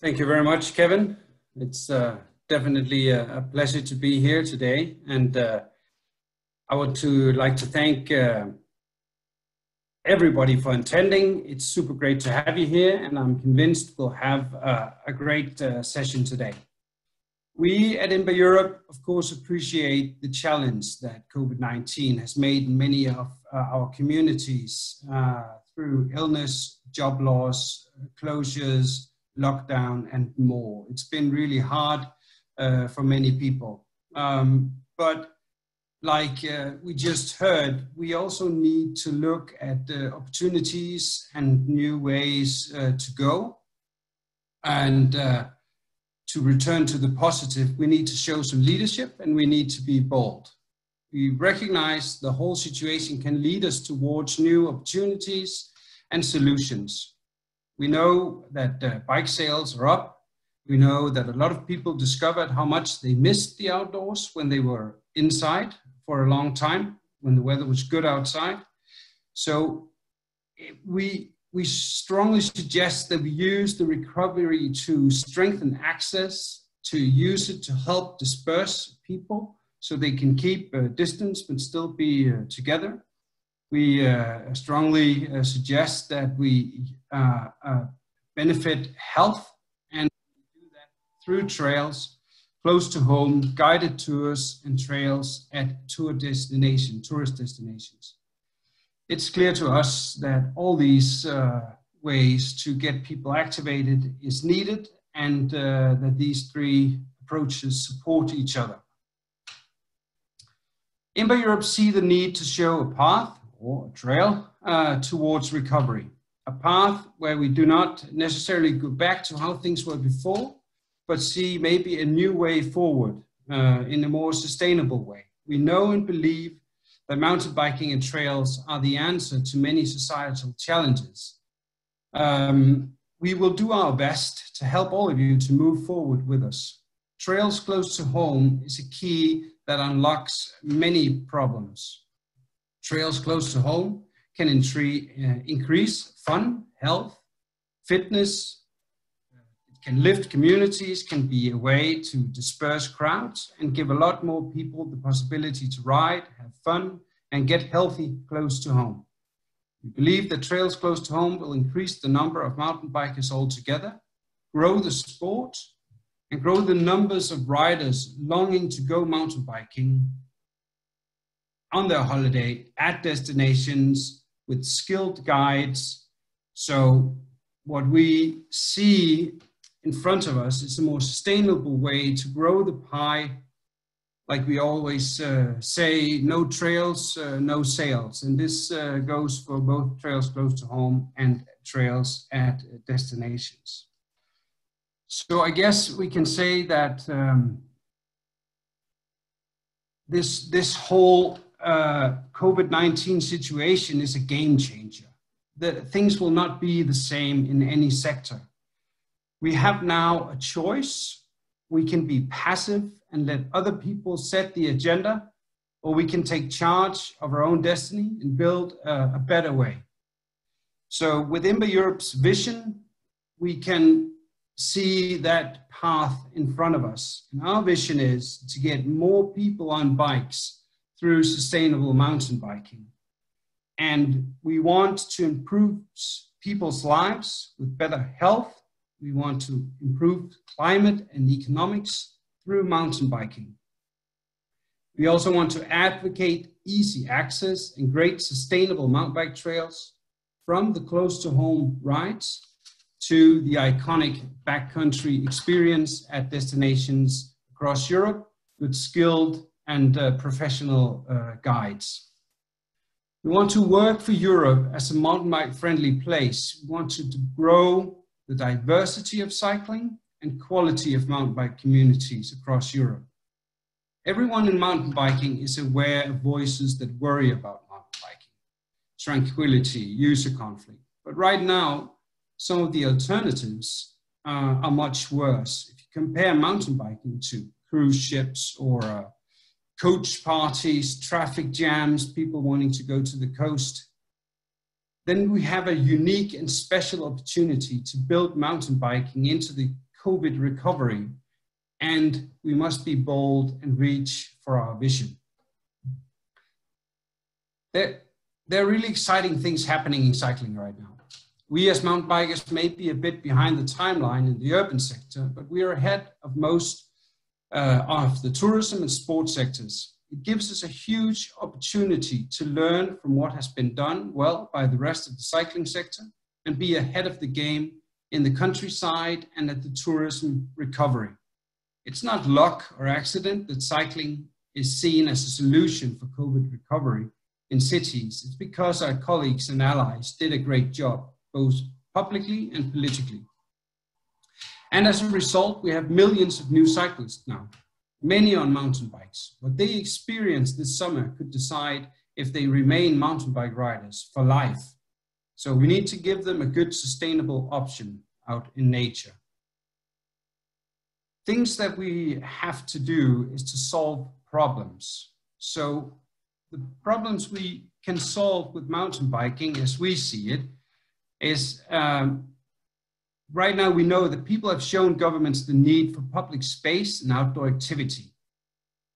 Thank you very much, Kevin. It's definitely a pleasure to be here today, and I would like to thank everybody for attending. It's super great to have you here, and I'm convinced we'll have a great session today. We at IMBA Europe, of course, appreciate the challenge that COVID-19 has made in many of our communities through illness, job loss, closures, lockdown, and more. It's been really hard for many people. But like we just heard, we also need to look at the opportunities and new ways to go. And to return to the positive, we need to show some leadership and we need to be bold. We recognize the whole situation can lead us towards new opportunities and solutions. We know that bike sales are up. We know that a lot of people discovered how much they missed the outdoors when they were inside for a long time, when the weather was good outside. So we strongly suggest that we use the recovery to strengthen access, to use it to help disperse people so they can keep a distance but still be together. We strongly suggest that we benefit health and do that through trails close to home, guided tours and trails at tourist destinations. It's clear to us that all these ways to get people activated is needed, and that these three approaches support each other. IMBA Europe see the need to show a path or a trail towards recovery. A path where we do not necessarily go back to how things were before, but see maybe a new way forward in a more sustainable way. We know and believe that mountain biking and trails are the answer to many societal challenges. We will do our best to help all of you to move forward with us. Trails close to home is a key that unlocks many problems. Trails close to home can increase fun, health, fitness. It can lift communities, can be a way to disperse crowds and give a lot more people the possibility to ride, have fun, and get healthy close to home. We believe that trails close to home will increase the number of mountain bikers altogether, grow the sport, and grow the numbers of riders longing to go mountain biking on their holiday at destinations with skilled guides. So what we see in front of us is a more sustainable way to grow the pie. Like we always say, no trails, no sales. And this goes for both trails close to home and trails at destinations. So I guess we can say that this whole COVID-19 situation is a game changer. Things will not be the same in any sector. We have now a choice. We can be passive and let other people set the agenda, or we can take charge of our own destiny and build a better way. So with IMBA Europe's vision, we can see that path in front of us. And our vision is to get more people on bikes through sustainable mountain biking. And we want to improve people's lives with better health. We want to improve climate and economics through mountain biking. We also want to advocate easy access and great sustainable mountain bike trails from the close to home rides to the iconic backcountry experience at destinations across Europe with skilled and professional guides. We want to work for Europe as a mountain bike friendly place. We want to grow the diversity of cycling and quality of mountain bike communities across Europe. Everyone in mountain biking is aware of voices that worry about mountain biking, tranquility, user conflict. But right now, some of the alternatives are much worse. If you compare mountain biking to cruise ships or coach parties, traffic jams, people wanting to go to the coast, then we have a unique and special opportunity to build mountain biking into the post-COVID recovery, and we must be bold and reach for our vision. There are really exciting things happening in cycling right now. We as mountain bikers may be a bit behind the timeline in the urban sector, but we are ahead of most of the tourism and sports sectors. It gives us a huge opportunity to learn from what has been done well by the rest of the cycling sector and be ahead of the game in the countryside and at the tourism recovery. It's not luck or accident that cycling is seen as a solution for COVID recovery in cities. It's because our colleagues and allies did a great job, both publicly and politically. And as a result, we have millions of new cyclists now, many on mountain bikes. What they experience this summer could decide if they remain mountain bike riders for life. So we need to give them a good, sustainable option out in nature. Things that we have to do is to solve problems. So the problems we can solve with mountain biking, as we see it, is right now we know that people have shown governments the need for public space and outdoor activity,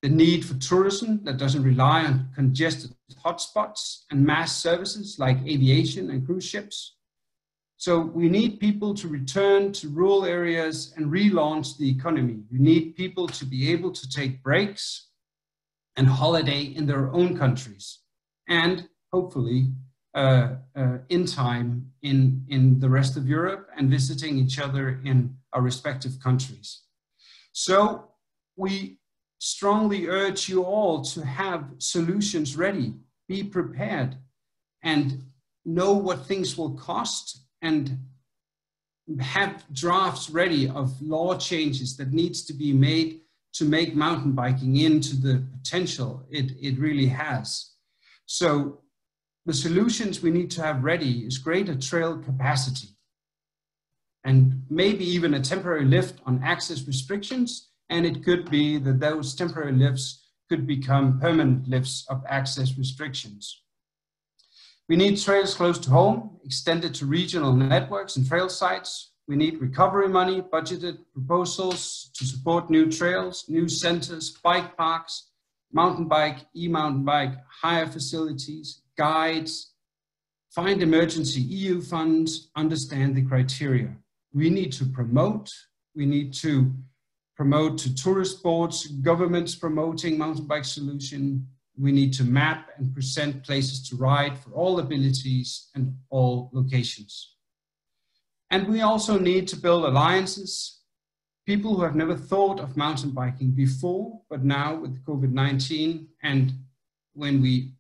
the need for tourism that doesn't rely on congested hotspots and mass services like aviation and cruise ships. So we need people to return to rural areas and relaunch the economy. We need people to be able to take breaks and holiday in their own countries, and hopefully in time in the rest of Europe and visiting each other in our respective countries. So we strongly urge you all to have solutions ready, be prepared, and know what things will cost, and have drafts ready of law changes that needs to be made to make mountain biking into the potential it really has. So the solutions we need to have ready is greater trail capacity, and maybe even a temporary lift on access restrictions. And it could be that those temporary lifts could become permanent lifts of access restrictions. We need trails close to home, extended to regional networks and trail sites. We need recovery money, budgeted proposals to support new trails, new centers, bike parks, mountain bike, e-mountain bike, hire facilities, guides, find emergency EU funds, understand the criteria. We need to promote to tourist boards, governments promoting mountain bike solution. We need to map and present places to ride for all abilities and all locations. And we also need to build alliances. People who have never thought of mountain biking before, but now with COVID-19 and when we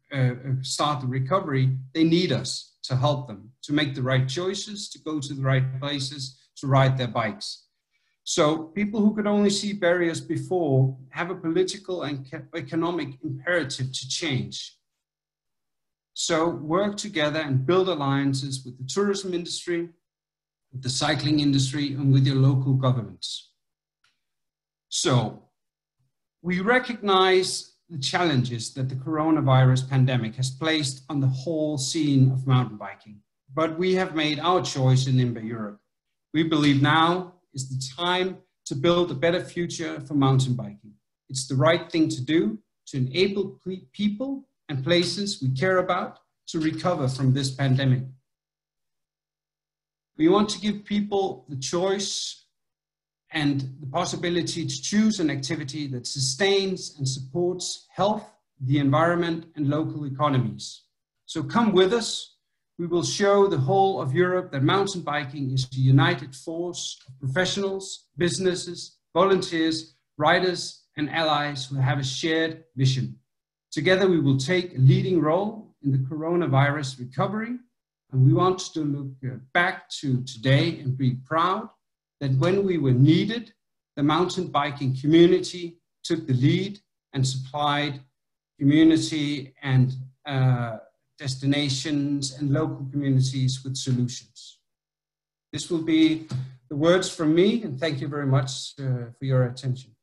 start the recovery, they need us to help them to make the right choices, to go to the right places, to ride their bikes. So people who could only see barriers before have a political and economic imperative to change. So work together and build alliances with the tourism industry, with the cycling industry, and with your local governments. So we recognize the challenges that the coronavirus pandemic has placed on the whole scene of mountain biking, but we have made our choice in IMBA Europe. We believe now is the time to build a better future for mountain biking. It's the right thing to do to enable people and places we care about to recover from this pandemic. We want to give people the choice and the possibility to choose an activity that sustains and supports health, the environment, and local economies. So come with us. We will show the whole of Europe that mountain biking is a united force of professionals, businesses, volunteers, riders, and allies who have a shared vision. Together, we will take a leading role in the coronavirus recovery, and we want to look back to today and be proud that when we were needed, the mountain biking community took the lead and supplied community and destinations and local communities with solutions. This will be the words from me, and thank you very much for your attention.